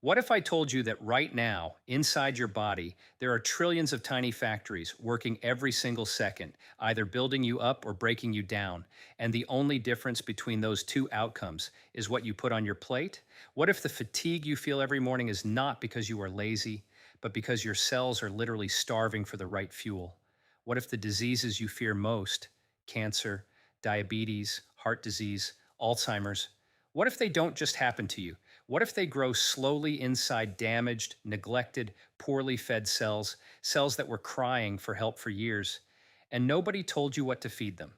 What if I told you that right now, inside your body, there are trillions of tiny factories working every single second, either building you up or breaking you down, and the only difference between those two outcomes is what you put on your plate? What if the fatigue you feel every morning is not because you are lazy, but because your cells are literally starving for the right fuel? What if the diseases you fear most, cancer, diabetes, heart disease, Alzheimer's, what if they don't just happen to you? What if they grow slowly inside damaged, neglected, poorly fed cells, cells that were crying for help for years, and nobody told you what to feed them?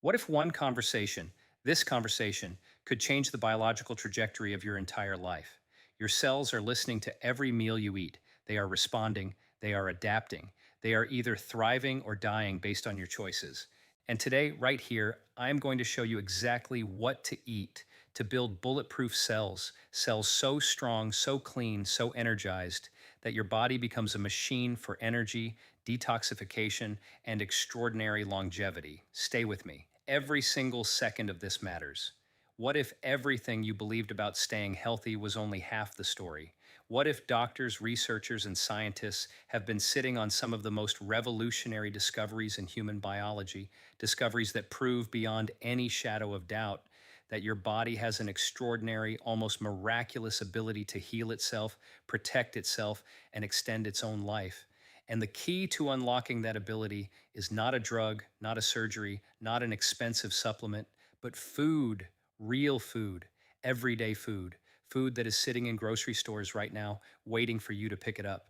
What if one conversation, this conversation, could change the biological trajectory of your entire life? Your cells are listening to every meal you eat. They are responding, they are adapting, they are either thriving or dying based on your choices. And today, right here, I'm going to show you exactly what to eat to build bulletproof cells, cells so strong, so clean, so energized that your body becomes a machine for energy, detoxification, and extraordinary longevity. Stay with me. Every single second of this matters. What if everything you believed about staying healthy was only half the story? What if doctors, researchers, and scientists have been sitting on some of the most revolutionary discoveries in human biology, discoveries that prove beyond any shadow of doubt that your body has an extraordinary, almost miraculous ability to heal itself, protect itself, and extend its own life? And the key to unlocking that ability is not a drug, not a surgery, not an expensive supplement, but food, real food, everyday food, food that is sitting in grocery stores right now, waiting for you to pick it up.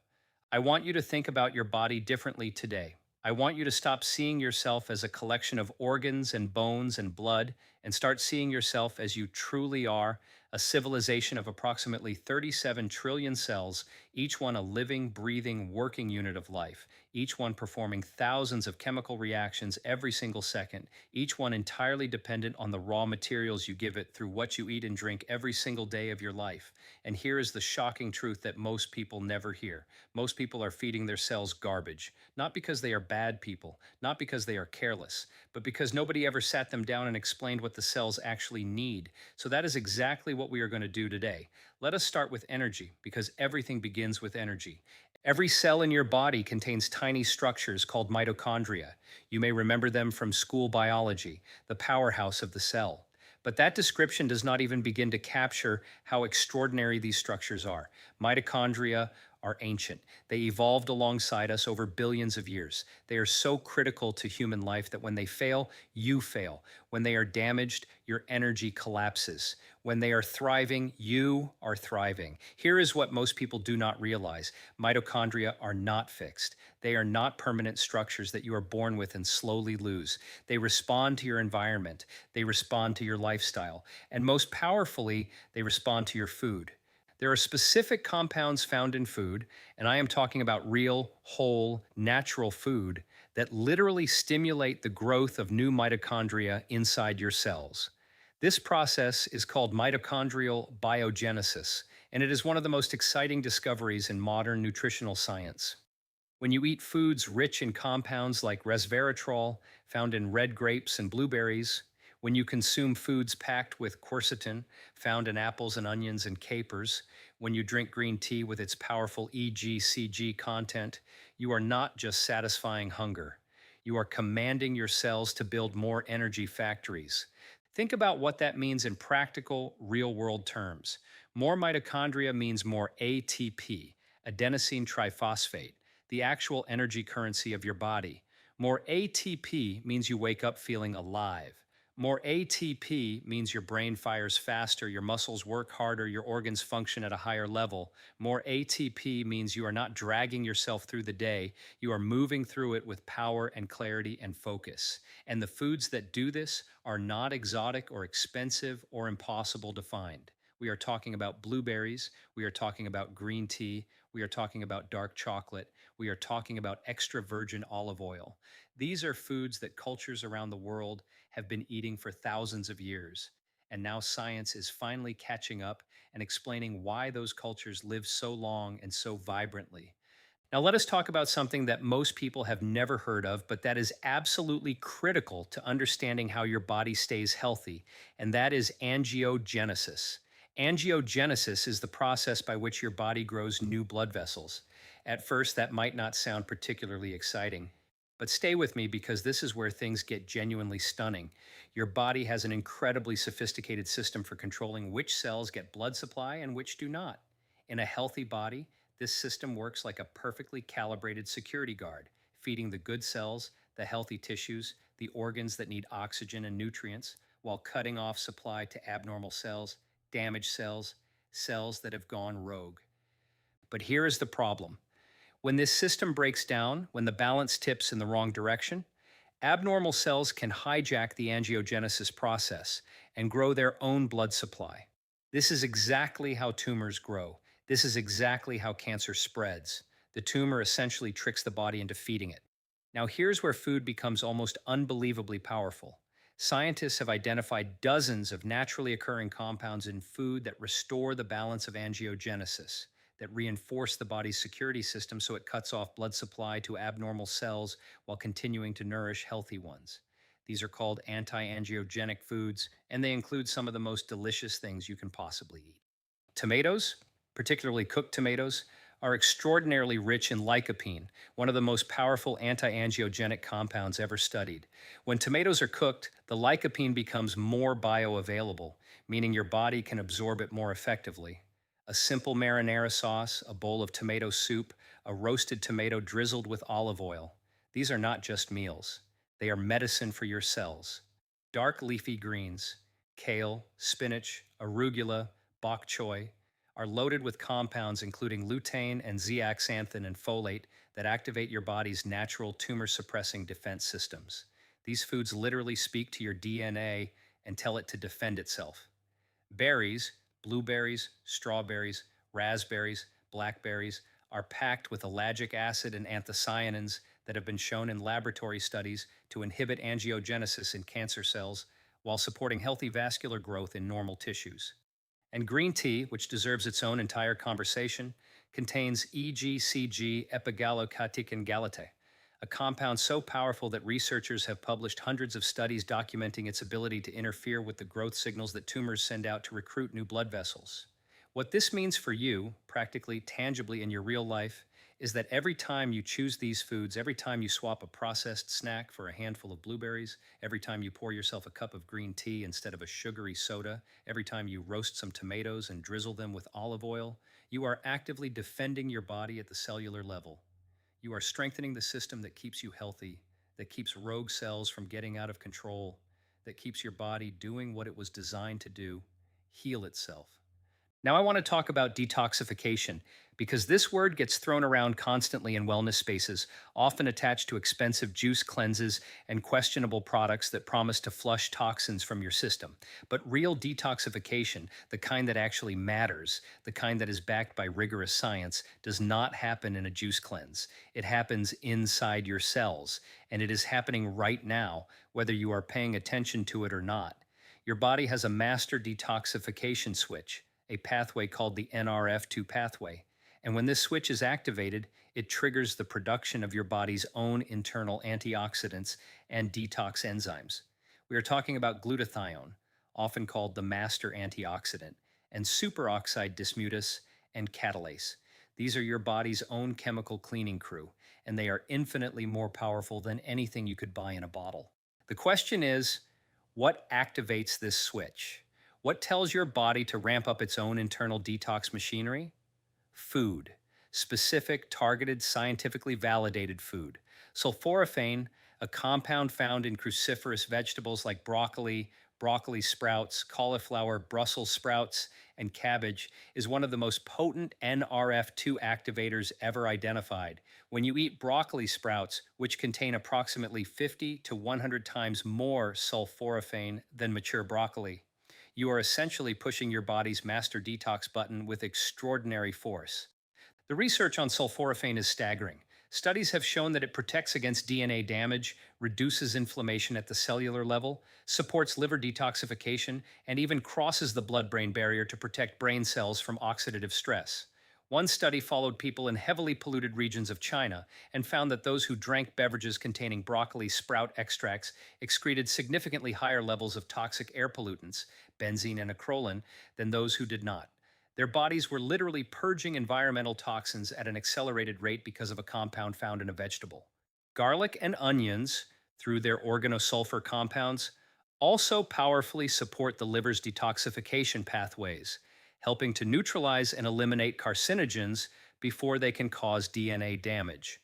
I want you to think about your body differently today. I want you to stop seeing yourself as a collection of organs and bones and blood and start seeing yourself as you truly are, a civilization of approximately 37 trillion cells, each one a living, breathing, working unit of life, each one performing thousands of chemical reactions every single second, each one entirely dependent on the raw materials you give it through what you eat and drink every single day of your life. And here is the shocking truth that most people never hear. Most people are feeding their cells garbage, not because they are bad people, not because they are careless, but because nobody ever sat them down and explained what the cells actually need. So that is exactly what we are going to do today. Let us start with energy, because everything begins with energy. Every cell in your body contains tiny structures called mitochondria. You may remember them from school biology, the powerhouse of the cell. But that description does not even begin to capture how extraordinary these structures are. Mitochondria are ancient. They evolved alongside us over billions of years. They are so critical to human life that when they fail, you fail. When they are damaged, your energy collapses. When they are thriving, you are thriving. Here is what most people do not realize. Mitochondria are not fixed. They are not permanent structures that you are born with and slowly lose. They respond to your environment. They respond to your lifestyle. And most powerfully, they respond to your food. There are specific compounds found in food, and I am talking about real, whole, natural food that literally stimulate the growth of new mitochondria inside your cells. This process is called mitochondrial biogenesis, and it is one of the most exciting discoveries in modern nutritional science. When you eat foods rich in compounds like resveratrol, found in red grapes and blueberries, when you consume foods packed with quercetin, found in apples and onions and capers, when you drink green tea with its powerful EGCG content, you are not just satisfying hunger. You are commanding your cells to build more energy factories. Think about what that means in practical, real world terms. More mitochondria means more ATP, adenosine triphosphate, the actual energy currency of your body. More ATP means you wake up feeling alive. More ATP means your brain fires faster, your muscles work harder, your organs function at a higher level. More ATP means you are not dragging yourself through the day, you are moving through it with power and clarity and focus. And the foods that do this are not exotic or expensive or impossible to find. We are talking about blueberries. We are talking about green tea. We are talking about dark chocolate. We are talking about extra virgin olive oil. These are foods that cultures around the world have been eating for thousands of years. And now science is finally catching up and explaining why those cultures live so long and so vibrantly. Now, let us talk about something that most people have never heard of, but that is absolutely critical to understanding how your body stays healthy, and that is angiogenesis. Angiogenesis is the process by which your body grows new blood vessels. At first, that might not sound particularly exciting, but stay with me because this is where things get genuinely stunning. Your body has an incredibly sophisticated system for controlling which cells get blood supply and which do not. In a healthy body, this system works like a perfectly calibrated security guard, feeding the good cells, the healthy tissues, the organs that need oxygen and nutrients, while cutting off supply to abnormal cells, damaged cells, cells that have gone rogue. But here is the problem. When this system breaks down, when the balance tips in the wrong direction, abnormal cells can hijack the angiogenesis process and grow their own blood supply. This is exactly how tumors grow. This is exactly how cancer spreads. The tumor essentially tricks the body into feeding it. Now, here's where food becomes almost unbelievably powerful. Scientists have identified dozens of naturally occurring compounds in food that restore the balance of angiogenesis, that reinforce the body's security system so it cuts off blood supply to abnormal cells while continuing to nourish healthy ones. These are called anti-angiogenic foods, and they include some of the most delicious things you can possibly eat. Tomatoes, particularly cooked tomatoes, are extraordinarily rich in lycopene, one of the most powerful anti-angiogenic compounds ever studied. When tomatoes are cooked, the lycopene becomes more bioavailable, meaning your body can absorb it more effectively. A simple marinara sauce, a bowl of tomato soup, a roasted tomato drizzled with olive oil. These are not just meals. They are medicine for your cells. Dark leafy greens, kale, spinach, arugula, bok choy, are loaded with compounds including lutein and zeaxanthin and folate that activate your body's natural tumor-suppressing defense systems. These foods literally speak to your DNA and tell it to defend itself. Berries, blueberries, strawberries, raspberries, blackberries, are packed with ellagic acid and anthocyanins that have been shown in laboratory studies to inhibit angiogenesis in cancer cells while supporting healthy vascular growth in normal tissues. And green tea, which deserves its own entire conversation, contains EGCG epigallocatechin gallate, a compound so powerful that researchers have published hundreds of studies documenting its ability to interfere with the growth signals that tumors send out to recruit new blood vessels. What this means for you, practically tangibly in your real life, is that every time you choose these foods, every time you swap a processed snack for a handful of blueberries, every time you pour yourself a cup of green tea instead of a sugary soda, every time you roast some tomatoes and drizzle them with olive oil, you are actively defending your body at the cellular level. You are strengthening the system that keeps you healthy, that keeps rogue cells from getting out of control, that keeps your body doing what it was designed to do, heal itself. Now, I want to talk about detoxification because this word gets thrown around constantly in wellness spaces, often attached to expensive juice cleanses and questionable products that promise to flush toxins from your system. But real detoxification, the kind that actually matters, the kind that is backed by rigorous science, does not happen in a juice cleanse. It happens inside your cells, and it is happening right now, whether you are paying attention to it or not. Your body has a master detoxification switch, a pathway called the NRF2 pathway. And when this switch is activated, it triggers the production of your body's own internal antioxidants and detox enzymes. We are talking about glutathione, often called the master antioxidant, and superoxide dismutase and catalase. These are your body's own chemical cleaning crew, and they are infinitely more powerful than anything you could buy in a bottle. The question is, what activates this switch? What tells your body to ramp up its own internal detox machinery? Food. Specific, targeted, scientifically validated food. Sulforaphane, a compound found in cruciferous vegetables like broccoli, broccoli sprouts, cauliflower, Brussels sprouts, and cabbage, is one of the most potent NRF2 activators ever identified. When you eat broccoli sprouts, which contain approximately 50 to 100 times more sulforaphane than mature broccoli, you are essentially pushing your body's master detox button with extraordinary force. The research on sulforaphane is staggering. Studies have shown that it protects against DNA damage, reduces inflammation at the cellular level, supports liver detoxification, and even crosses the blood-brain barrier to protect brain cells from oxidative stress. One study followed people in heavily polluted regions of China and found that those who drank beverages containing broccoli sprout extracts excreted significantly higher levels of toxic air pollutants, benzene and acrolein, than those who did not. Their bodies were literally purging environmental toxins at an accelerated rate because of a compound found in a vegetable. Garlic and onions, through their organosulfur compounds, also powerfully support the liver's detoxification pathways, helping to neutralize and eliminate carcinogens before they can cause DNA damage.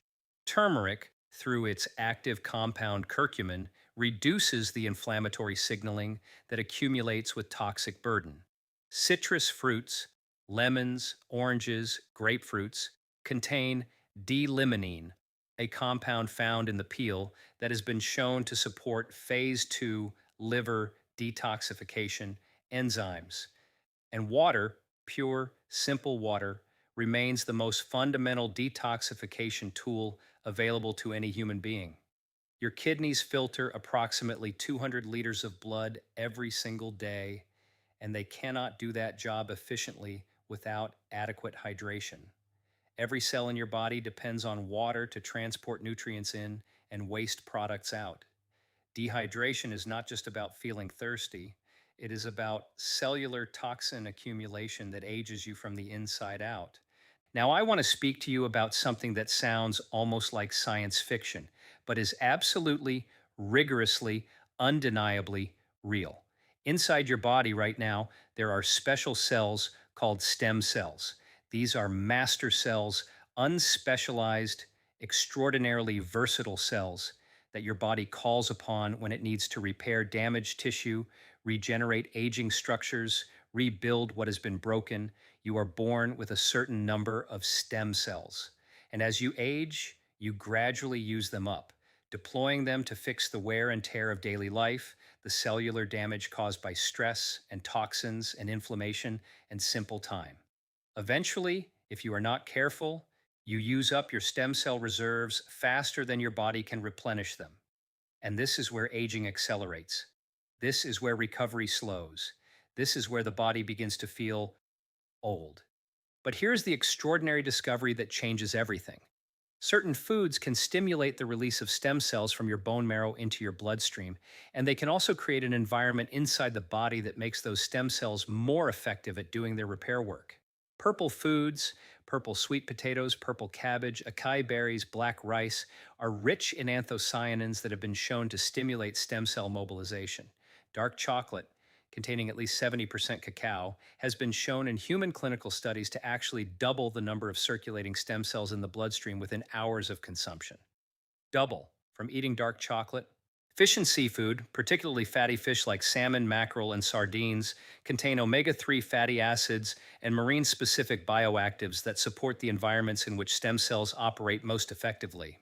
Turmeric, through its active compound curcumin, reduces the inflammatory signaling that accumulates with toxic burden. Citrus fruits, lemons, oranges, grapefruits, contain D-limonene, a compound found in the peel that has been shown to support phase 2 liver detoxification enzymes. And water, pure, simple water, remains the most fundamental detoxification tool available to any human being. Your kidneys filter approximately 200 liters of blood every single day, and they cannot do that job efficiently without adequate hydration. Every cell in your body depends on water to transport nutrients in and waste products out. Dehydration is not just about feeling thirsty, it is about cellular toxin accumulation that ages you from the inside out. Now, I want to speak to you about something that sounds almost like science fiction, but is absolutely, rigorously, undeniably real. Inside your body right now, there are special cells called stem cells. These are master cells, unspecialized, extraordinarily versatile cells that your body calls upon when it needs to repair damaged tissue, regenerate aging structures, rebuild what has been broken. You are born with a certain number of stem cells. And as you age, you gradually use them up, deploying them to fix the wear and tear of daily life, the cellular damage caused by stress and toxins and inflammation and simple time. Eventually, if you are not careful, you use up your stem cell reserves faster than your body can replenish them. And this is where aging accelerates. This is where recovery slows. This is where the body begins to feel old. But here's the extraordinary discovery that changes everything. Certain foods can stimulate the release of stem cells from your bone marrow into your bloodstream, and they can also create an environment inside the body that makes those stem cells more effective at doing their repair work. Purple foods, purple sweet potatoes, purple cabbage, acai berries, black rice are rich in anthocyanins that have been shown to stimulate stem cell mobilization. Dark chocolate, containing at least 70% cacao, has been shown in human clinical studies to actually double the number of circulating stem cells in the bloodstream within hours of consumption. Double from eating dark chocolate. Fish and seafood, particularly fatty fish like salmon, mackerel, and sardines, contain omega-3 fatty acids and marine-specific bioactives that support the environments in which stem cells operate most effectively.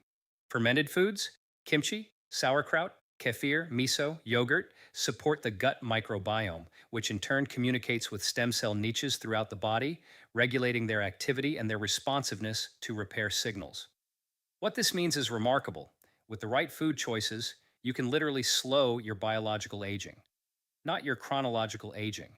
Fermented foods, kimchi, sauerkraut, kefir, miso, yogurt, support the gut microbiome, which in turn communicates with stem cell niches throughout the body, regulating their activity and their responsiveness to repair signals. What this means is remarkable. With the right food choices, you can literally slow your biological aging, not your chronological aging.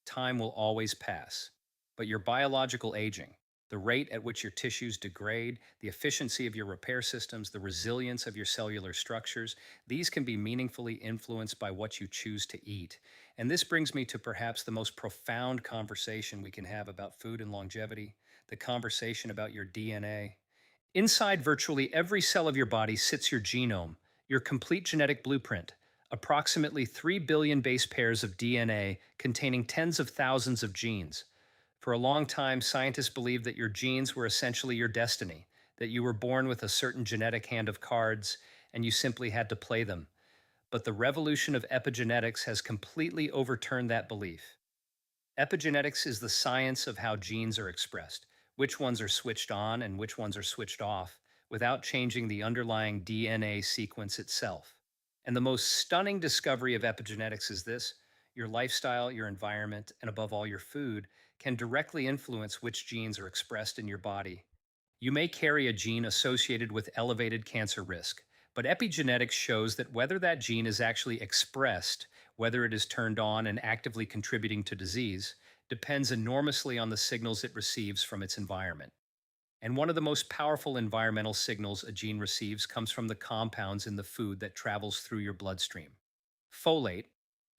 Time will always pass, but your biological aging, the rate at which your tissues degrade, the efficiency of your repair systems, the resilience of your cellular structures, these can be meaningfully influenced by what you choose to eat. And this brings me to perhaps the most profound conversation we can have about food and longevity, the conversation about your DNA. Inside virtually every cell of your body sits your genome, your complete genetic blueprint, approximately 3 billion base pairs of DNA containing tens of thousands of genes. For a long time, scientists believed that your genes were essentially your destiny, that you were born with a certain genetic hand of cards and you simply had to play them. But the revolution of epigenetics has completely overturned that belief. Epigenetics is the science of how genes are expressed, which ones are switched on and which ones are switched off, without changing the underlying DNA sequence itself. And the most stunning discovery of epigenetics is this: your lifestyle, your environment, and above all, your food can directly influence which genes are expressed in your body. You may carry a gene associated with elevated cancer risk, but epigenetics shows that whether that gene is actually expressed, whether it is turned on and actively contributing to disease, depends enormously on the signals it receives from its environment. And one of the most powerful environmental signals a gene receives comes from the compounds in the food that travels through your bloodstream. Folate,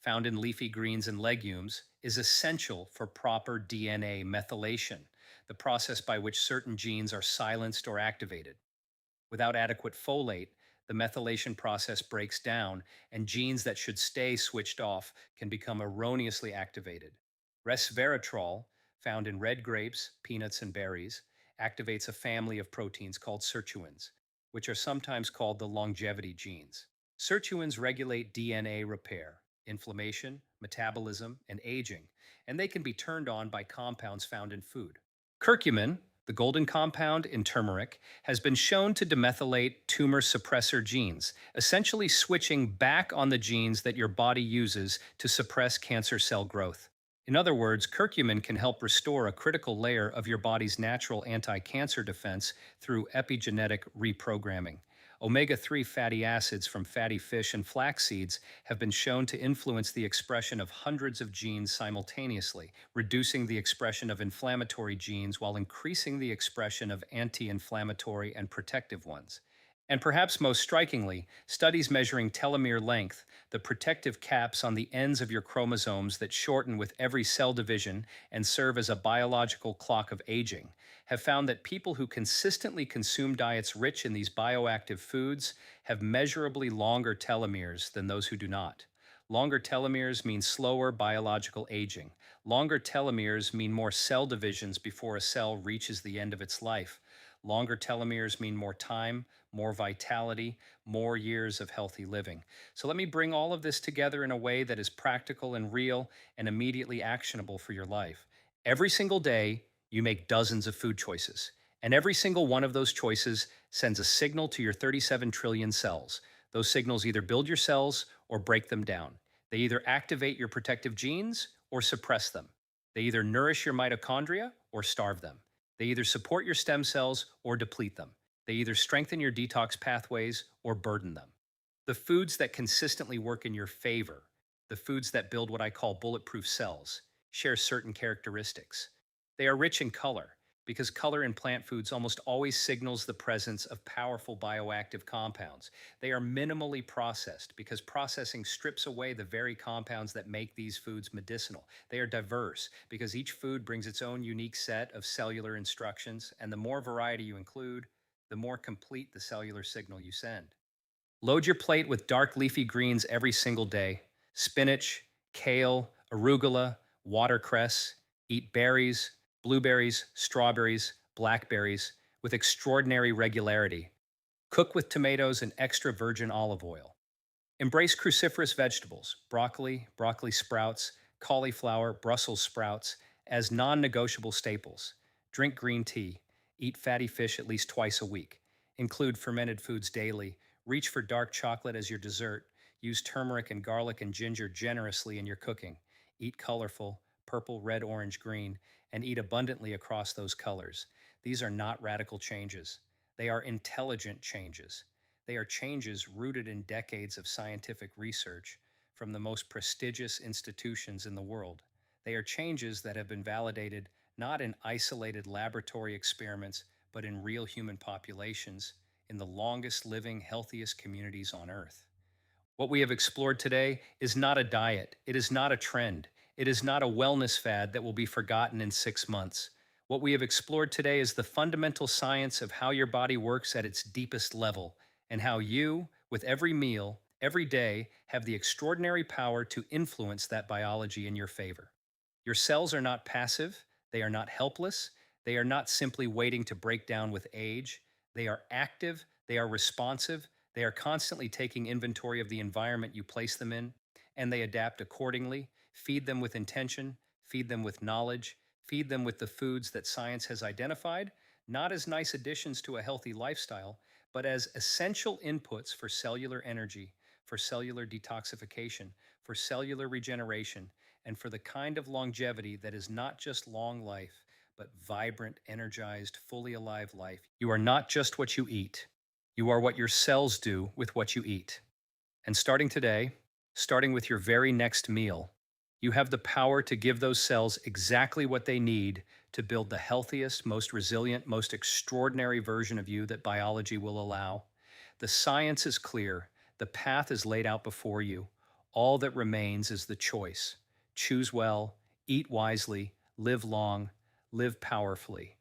found in leafy greens and legumes, is essential for proper DNA methylation, the process by which certain genes are silenced or activated. Without adequate folate, the methylation process breaks down, and genes that should stay switched off can become erroneously activated. Resveratrol, found in red grapes, peanuts, and berries, activates a family of proteins called sirtuins, which are sometimes called the longevity genes. Sirtuins regulate DNA repair, inflammation, metabolism, and aging, and they can be turned on by compounds found in food. Curcumin, the golden compound in turmeric, has been shown to demethylate tumor suppressor genes, essentially switching back on the genes that your body uses to suppress cancer cell growth. In other words, curcumin can help restore a critical layer of your body's natural anti cancer defense through epigenetic reprogramming. Omega 3 fatty acids from fatty fish and flax seeds have been shown to influence the expression of hundreds of genes simultaneously, reducing the expression of inflammatory genes while increasing the expression of anti inflammatory and protective ones. And perhaps most strikingly, studies measuring telomere length, the protective caps on the ends of your chromosomes that shorten with every cell division and serve as a biological clock of aging, have found that people who consistently consume diets rich in these bioactive foods have measurably longer telomeres than those who do not. Longer telomeres mean slower biological aging. Longer telomeres mean more cell divisions before a cell reaches the end of its life. Longer telomeres mean more time, more vitality, more years of healthy living. So let me bring all of this together in a way that is practical and real and immediately actionable for your life. Every single day, you make dozens of food choices. And every single one of those choices sends a signal to your 37 trillion cells. Those signals either build your cells or break them down. They either activate your protective genes or suppress them. They either nourish your mitochondria or starve them. They either support your stem cells or deplete them. They either strengthen your detox pathways or burden them. The foods that consistently work in your favor, the foods that build what I call bulletproof cells, share certain characteristics. They are rich in color, because color in plant foods almost always signals the presence of powerful bioactive compounds. They are minimally processed, because processing strips away the very compounds that make these foods medicinal. They are diverse, because each food brings its own unique set of cellular instructions, and the more variety you include, the more complete the cellular signal you send. Load your plate with dark leafy greens every single day: spinach, kale, arugula, watercress. Eat berries, blueberries, strawberries, blackberries with extraordinary regularity. Cook with tomatoes and extra virgin olive oil. Embrace cruciferous vegetables, broccoli, broccoli sprouts, cauliflower, Brussels sprouts, as non negotiable staples. Drink green tea. Eat fatty fish at least twice a week. Include fermented foods daily. Reach for dark chocolate as your dessert. Use turmeric and garlic and ginger generously in your cooking. Eat colorful, purple, red, orange, green, and eat abundantly across those colors. These are not radical changes, they are intelligent changes. They are changes rooted in decades of scientific research from the most prestigious institutions in the world. They are changes that have been validated not in isolated laboratory experiments, but in real human populations, in the longest living, healthiest communities on Earth. What we have explored today is not a diet. It is not a trend. It is not a wellness fad that will be forgotten in 6 months. What we have explored today is the fundamental science of how your body works at its deepest level, and how you, with every meal, every day, have the extraordinary power to influence that biology in your favor. Your cells are not passive, they are not helpless, they are not simply waiting to break down with age. They are active, they are responsive, they are constantly taking inventory of the environment you place them in, and they adapt accordingly. Feed them with intention, feed them with knowledge, feed them with the foods that science has identified, not as nice additions to a healthy lifestyle, but as essential inputs for cellular energy, for cellular detoxification, for cellular regeneration, and for the kind of longevity that is not just long life, but vibrant, energized, fully alive life. You are not just what you eat. You are what your cells do with what you eat. And starting today, starting with your very next meal, You have the power to give those cells exactly what they need to build the healthiest, most resilient, most extraordinary version of you that biology will allow. The science is clear. The path is laid out before you. All that remains is the choice. Choose well, eat wisely, live long, live powerfully.